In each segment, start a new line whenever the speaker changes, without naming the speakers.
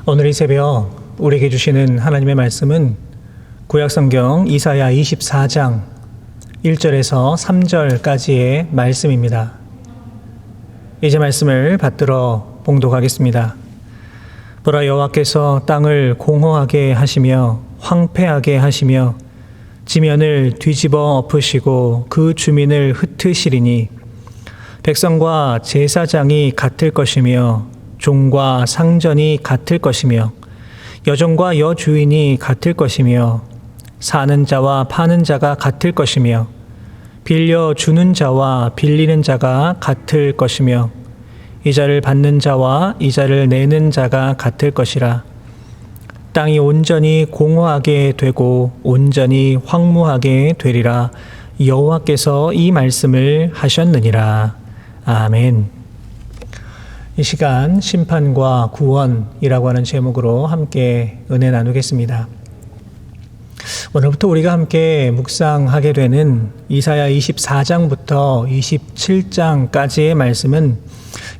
오늘 이 새벽 우리에게 주시는 하나님의 말씀은 구약성경 이사야 24장 1절에서 3절까지의 말씀입니다. 이제 말씀을 받들어 봉독하겠습니다. 보라, 여호와께서 땅을 공허하게 하시며 황폐하게 하시며 지면을 뒤집어 엎으시고 그 주민을 흩으시리니 백성과 제사장이 같을 것이며 종과 상전이 같을 것이며 여종과 여주인이 같을 것이며 사는 자와 파는 자가 같을 것이며 빌려주는 자와 빌리는 자가 같을 것이며 이자를 받는 자와 이자를 내는 자가 같을 것이라. 땅이 온전히 공허하게 되고 온전히 황무하게 되리라. 여호와께서 이 말씀을 하셨느니라. 아멘. 이 시간 심판과 구원이라고 하는 제목으로 함께 은혜 나누겠습니다. 오늘부터 우리가 함께 묵상하게 되는 이사야 24장부터 27장까지의 말씀은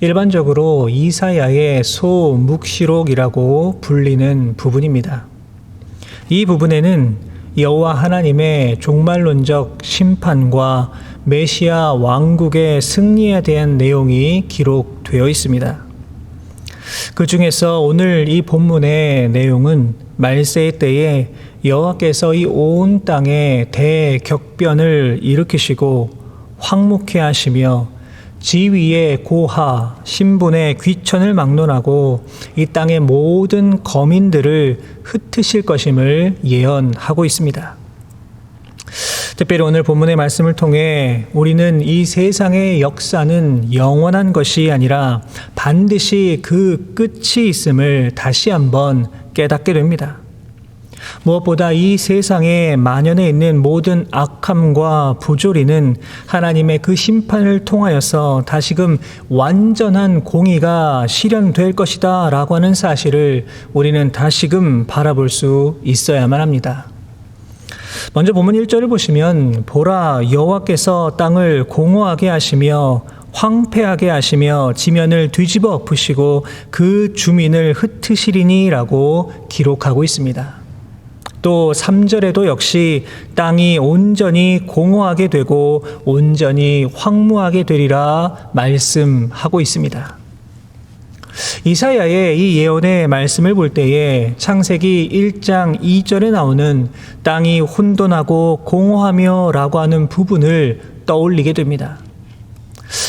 일반적으로 이사야의 소묵시록이라고 불리는 부분입니다. 이 부분에는 여호와 하나님의 종말론적 심판과 메시아 왕국의 승리에 대한 내용이 기록되어 있습니다. 그 중에서 오늘 이 본문의 내용은 말세의 때에 여호와께서 이 온 땅에 대격변을 일으키시고 황무케 하시며 지위의 고하, 신분의 귀천을 막론하고 이 땅의 모든 거민들을 흩으실 것임을 예언하고 있습니다. 특별히 오늘 본문의 말씀을 통해 우리는 이 세상의 역사는 영원한 것이 아니라 반드시 그 끝이 있음을 다시 한번 깨닫게 됩니다. 무엇보다 이 세상에 만연해 있는 모든 악함과 부조리는 하나님의 그 심판을 통하여서 다시금 완전한 공의가 실현될 것이다 라고 하는 사실을 우리는 다시금 바라볼 수 있어야만 합니다. 먼저 본문 1절을 보시면 보라, 여호와께서 땅을 공허하게 하시며 황폐하게 하시며 지면을 뒤집어 엎으시고 그 주민을 흩으시리니 라고 기록하고 있습니다. 또 3절에도 역시 땅이 온전히 공허하게 되고 온전히 황무하게 되리라 말씀하고 있습니다. 이사야의 이 예언의 말씀을 볼 때에 창세기 1장 2절에 나오는 땅이 혼돈하고 공허하며 라고 하는 부분을 떠올리게 됩니다.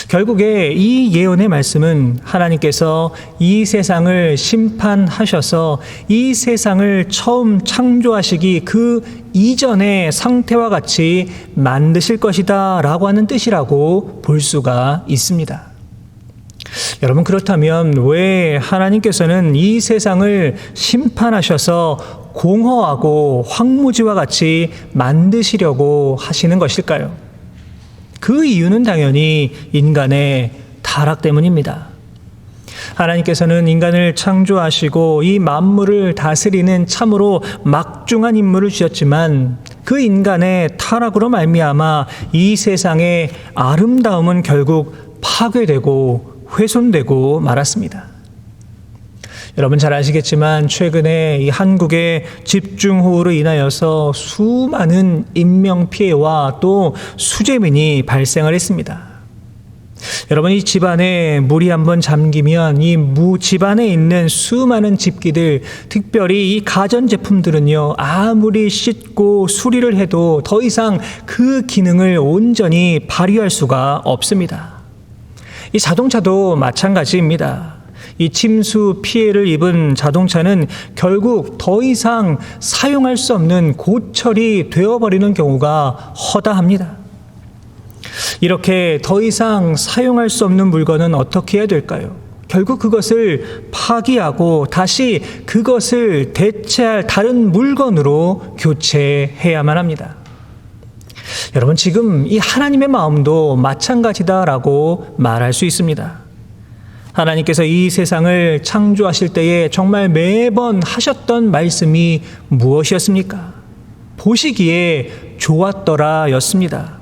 결국에 이 예언의 말씀은 하나님께서 이 세상을 심판하셔서 이 세상을 처음 창조하시기 그 이전의 상태와 같이 만드실 것이다 라고 하는 뜻이라고 볼 수가 있습니다. 여러분, 그렇다면 왜 하나님께서는 이 세상을 심판하셔서 공허하고 황무지와 같이 만드시려고 하시는 것일까요? 그 이유는 당연히 인간의 타락 때문입니다. 하나님께서는 인간을 창조하시고 이 만물을 다스리는 참으로 막중한 임무를 주셨지만 그 인간의 타락으로 말미암아 이 세상의 아름다움은 결국 파괴되고 훼손되고 말았습니다. 여러분 잘 아시겠지만 최근에 이 한국의 집중호우로 인하여서 수많은 인명피해와 또 수재민이 발생을 했습니다. 여러분, 이 집안에 물이 한번 잠기면 이 집안에 있는 수많은 집기들, 특별히 이 가전제품들은요, 아무리 씻고 수리를 해도 더 이상 그 기능을 온전히 발휘할 수가 없습니다. 이 자동차도 마찬가지입니다. 이 침수 피해를 입은 자동차는 결국 더 이상 사용할 수 없는 고철이 되어버리는 경우가 허다합니다. 이렇게 더 이상 사용할 수 없는 물건은 어떻게 해야 될까요? 결국 그것을 파기하고 다시 그것을 대체할 다른 물건으로 교체해야만 합니다. 여러분, 지금 이 하나님의 마음도 마찬가지다라고 말할 수 있습니다. 하나님께서 이 세상을 창조하실 때에 정말 매번 하셨던 말씀이 무엇이었습니까? 보시기에 좋았더라 였습니다.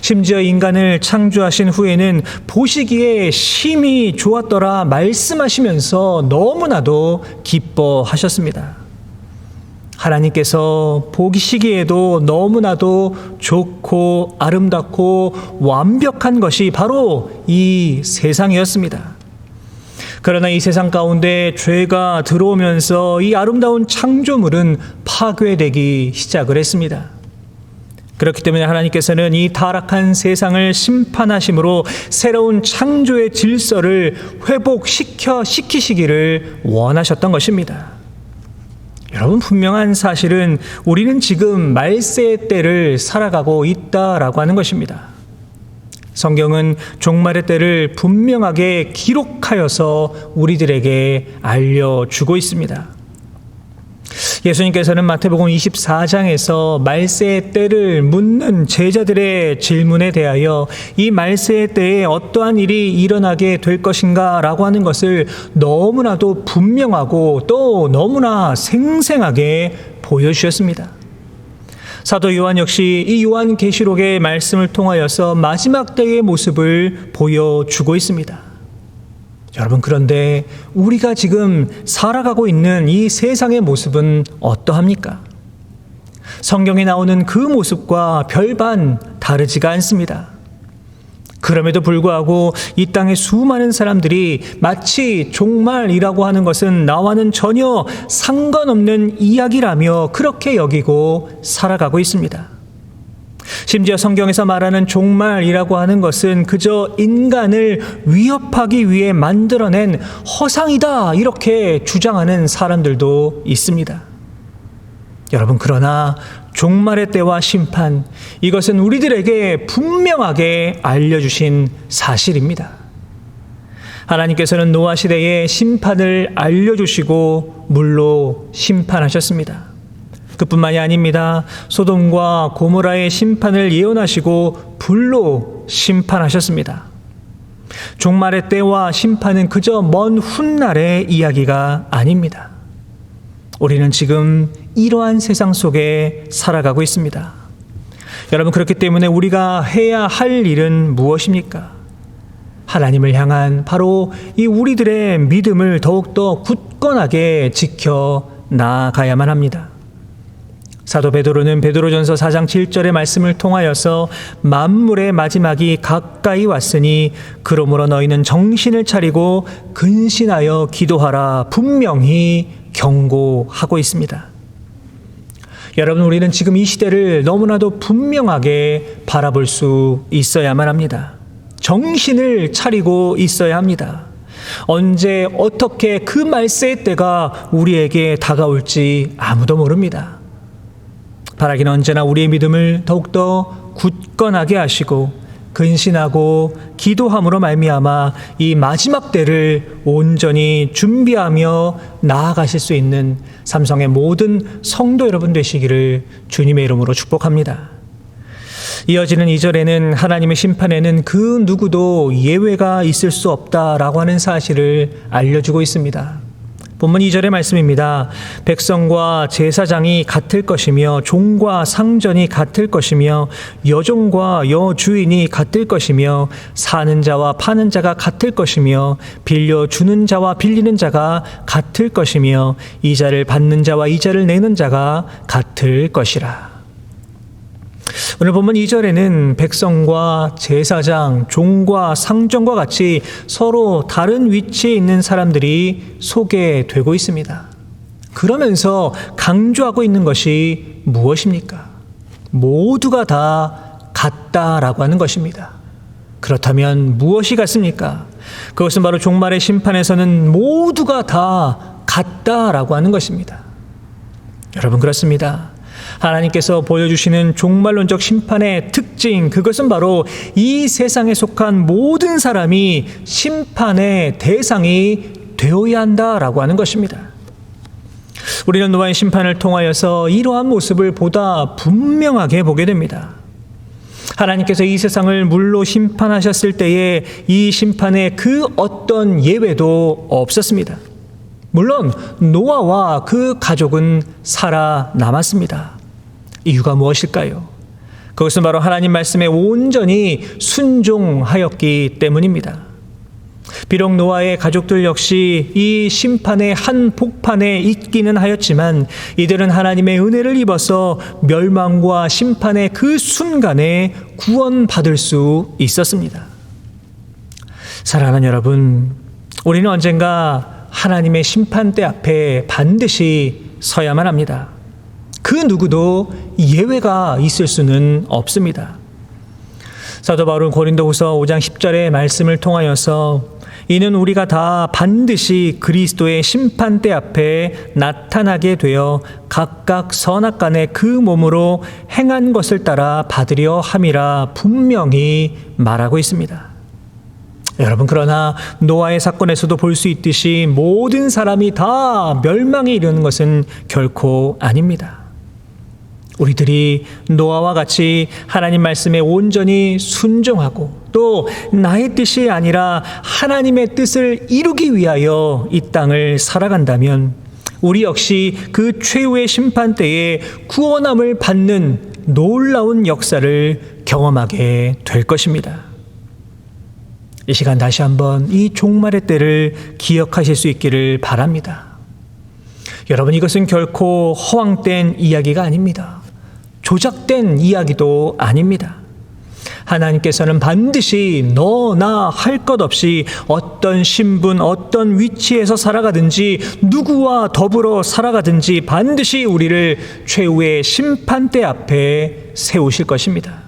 심지어 인간을 창조하신 후에는 보시기에 심히 좋았더라 말씀하시면서 너무나도 기뻐하셨습니다. 하나님께서 보시기에도 너무나도 좋고 아름답고 완벽한 것이 바로 이 세상이었습니다. 그러나 이 세상 가운데 죄가 들어오면서 이 아름다운 창조물은 파괴되기 시작을 했습니다. 그렇기 때문에 하나님께서는 이 타락한 세상을 심판하심으로 새로운 창조의 질서를 회복시키시기를 원하셨던 것입니다. 여러분, 분명한 사실은 우리는 지금 말세의 때를 살아가고 있다라고 하는 것입니다. 성경은 종말의 때를 분명하게 기록하여서 우리들에게 알려주고 있습니다. 예수님께서는 마태복음 24장에서 말세의 때를 묻는 제자들의 질문에 대하여 이 말세의 때에 어떠한 일이 일어나게 될 것인가 라고 하는 것을 너무나도 분명하고 또 너무나 생생하게 보여주셨습니다. 사도 요한 역시 이 요한계시록의 말씀을 통하여서 마지막 때의 모습을 보여주고 있습니다. 여러분, 그런데 우리가 지금 살아가고 있는 이 세상의 모습은 어떠합니까? 성경에 나오는 그 모습과 별반 다르지가 않습니다. 그럼에도 불구하고 이 땅의 수많은 사람들이 마치 종말이라고 하는 것은 나와는 전혀 상관없는 이야기라며 그렇게 여기고 살아가고 있습니다. 심지어 성경에서 말하는 종말이라고 하는 것은 그저 인간을 위협하기 위해 만들어낸 허상이다, 이렇게 주장하는 사람들도 있습니다. 여러분, 그러나 종말의 때와 심판, 이것은 우리들에게 분명하게 알려주신 사실입니다. 하나님께서는 노아 시대에 심판을 알려주시고 물로 심판하셨습니다. 그뿐만이 아닙니다. 소돔과 고모라의 심판을 예언하시고 불로 심판하셨습니다. 종말의 때와 심판은 그저 먼 훗날의 이야기가 아닙니다. 우리는 지금 이러한 세상 속에 살아가고 있습니다. 여러분, 그렇기 때문에 우리가 해야 할 일은 무엇입니까? 하나님을 향한 바로 이 우리들의 믿음을 더욱더 굳건하게 지켜 나아가야만 합니다. 사도 베드로는 베드로전서 4장 7절의 말씀을 통하여서 만물의 마지막이 가까이 왔으니 그러므로 너희는 정신을 차리고 근신하여 기도하라, 분명히 경고하고 있습니다. 여러분, 우리는 지금 이 시대를 너무나도 분명하게 바라볼 수 있어야만 합니다. 정신을 차리고 있어야 합니다. 언제 어떻게 그 말세의 때가 우리에게 다가올지 아무도 모릅니다. 바라기는 언제나 우리의 믿음을 더욱더 굳건하게 하시고 근신하고 기도함으로 말미암아 이 마지막 때를 온전히 준비하며 나아가실 수 있는 삼성의 모든 성도 여러분 되시기를 주님의 이름으로 축복합니다. 이어지는 2절에는 하나님의 심판에는 그 누구도 예외가 있을 수 없다라고 하는 사실을 알려주고 있습니다. 본문 2절의 말씀입니다. 백성과 제사장이 같을 것이며 종과 상전이 같을 것이며 여종과 여주인이 같을 것이며 사는 자와 파는 자가 같을 것이며 빌려주는 자와 빌리는 자가 같을 것이며 이자를 받는 자와 이자를 내는 자가 같을 것이라. 오늘 본문 2절에는 백성과 제사장, 종과 상전과 같이 서로 다른 위치에 있는 사람들이 소개되고 있습니다. 그러면서 강조하고 있는 것이 무엇입니까? 모두가 다 같다라고 하는 것입니다. 그렇다면 무엇이 같습니까? 그것은 바로 종말의 심판에서는 모두가 다 같다라고 하는 것입니다. 여러분, 그렇습니다. 하나님께서 보여주시는 종말론적 심판의 특징, 그것은 바로 이 세상에 속한 모든 사람이 심판의 대상이 되어야 한다라고 하는 것입니다. 우리는 노아의 심판을 통하여서 이러한 모습을 보다 분명하게 보게 됩니다. 하나님께서 이 세상을 물로 심판하셨을 때에 이 심판에 그 어떤 예외도 없었습니다. 물론 노아와 그 가족은 살아남았습니다. 이유가 무엇일까요? 그것은 바로 하나님 말씀에 온전히 순종하였기 때문입니다. 비록 노아의 가족들 역시 이 심판의 한복판에 있기는 하였지만 이들은 하나님의 은혜를 입어서 멸망과 심판의 그 순간에 구원받을 수 있었습니다. 사랑하는 여러분, 우리는 언젠가 하나님의 심판대 앞에 반드시 서야만 합니다. 그 누구도 예외가 있을 수는 없습니다. 사도 바울은 고린도후서 5장 10절의 말씀을 통하여서 이는 우리가 다 반드시 그리스도의 심판대 앞에 나타나게 되어 각각 선악간에 그 몸으로 행한 것을 따라 받으려 함이라 분명히 말하고 있습니다. 여러분, 그러나 노아의 사건에서도 볼 수 있듯이 모든 사람이 다 멸망에 이르는 것은 결코 아닙니다. 우리들이 노아와 같이 하나님 말씀에 온전히 순종하고 또 나의 뜻이 아니라 하나님의 뜻을 이루기 위하여 이 땅을 살아간다면 우리 역시 그 최후의 심판 때에 구원함을 받는 놀라운 역사를 경험하게 될 것입니다. 이 시간 다시 한번 이 종말의 때를 기억하실 수 있기를 바랍니다. 여러분, 이것은 결코 허황된 이야기가 아닙니다. 조작된 이야기도 아닙니다. 하나님께서는 반드시 너나 할 것 없이 어떤 신분, 어떤 위치에서 살아가든지 누구와 더불어 살아가든지 반드시 우리를 최후의 심판대 앞에 세우실 것입니다.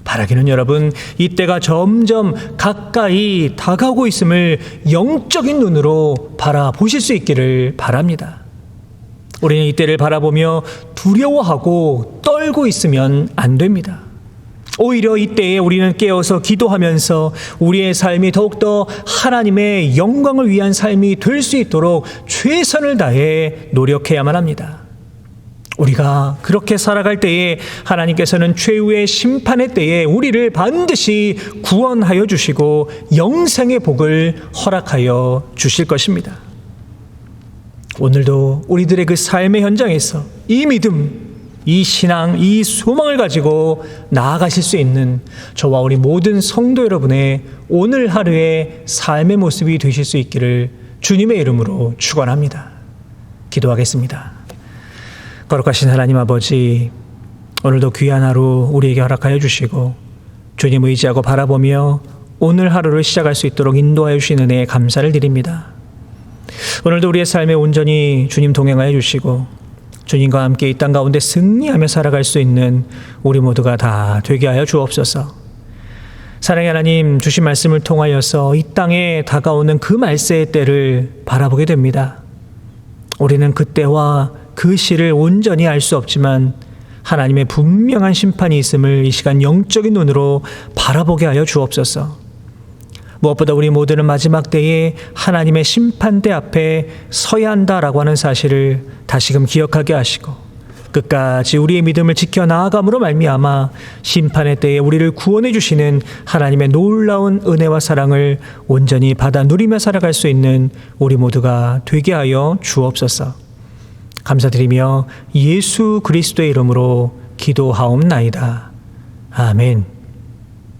바라기는 여러분, 이때가 점점 가까이 다가오고 있음을 영적인 눈으로 바라보실 수 있기를 바랍니다. 우리는 이때를 바라보며 두려워하고 떨고 있으면 안 됩니다. 오히려 이때에 우리는 깨어서 기도하면서 우리의 삶이 더욱더 하나님의 영광을 위한 삶이 될 수 있도록 최선을 다해 노력해야만 합니다. 우리가 그렇게 살아갈 때에 하나님께서는 최후의 심판의 때에 우리를 반드시 구원하여 주시고 영생의 복을 허락하여 주실 것입니다. 오늘도 우리들의 그 삶의 현장에서 이 믿음, 이 신앙, 이 소망을 가지고 나아가실 수 있는 저와 우리 모든 성도 여러분의 오늘 하루의 삶의 모습이 되실 수 있기를 주님의 이름으로 축원합니다. 기도하겠습니다. 거룩하신 하나님 아버지, 오늘도 귀한 하루 우리에게 허락하여 주시고 주님 의지하고 바라보며 오늘 하루를 시작할 수 있도록 인도하여 주신 은혜에 감사를 드립니다. 오늘도 우리의 삶에 온전히 주님 동행하여 주시고 주님과 함께 이 땅 가운데 승리하며 살아갈 수 있는 우리 모두가 다 되게 하여 주옵소서. 사랑의 하나님, 주신 말씀을 통하여서 이 땅에 다가오는 그 말세의 때를 바라보게 됩니다. 우리는 그 때와 그 시를 온전히 알 수 없지만 하나님의 분명한 심판이 있음을 이 시간 영적인 눈으로 바라보게 하여 주옵소서. 무엇보다 우리 모두는 마지막 때에 하나님의 심판대 앞에 서야 한다라고 하는 사실을 다시금 기억하게 하시고 끝까지 우리의 믿음을 지켜 나아감으로 말미암아 심판의 때에 우리를 구원해 주시는 하나님의 놀라운 은혜와 사랑을 온전히 받아 누리며 살아갈 수 있는 우리 모두가 되게 하여 주옵소서. 감사드리며 예수 그리스도의 이름으로 기도하옵나이다. 아멘.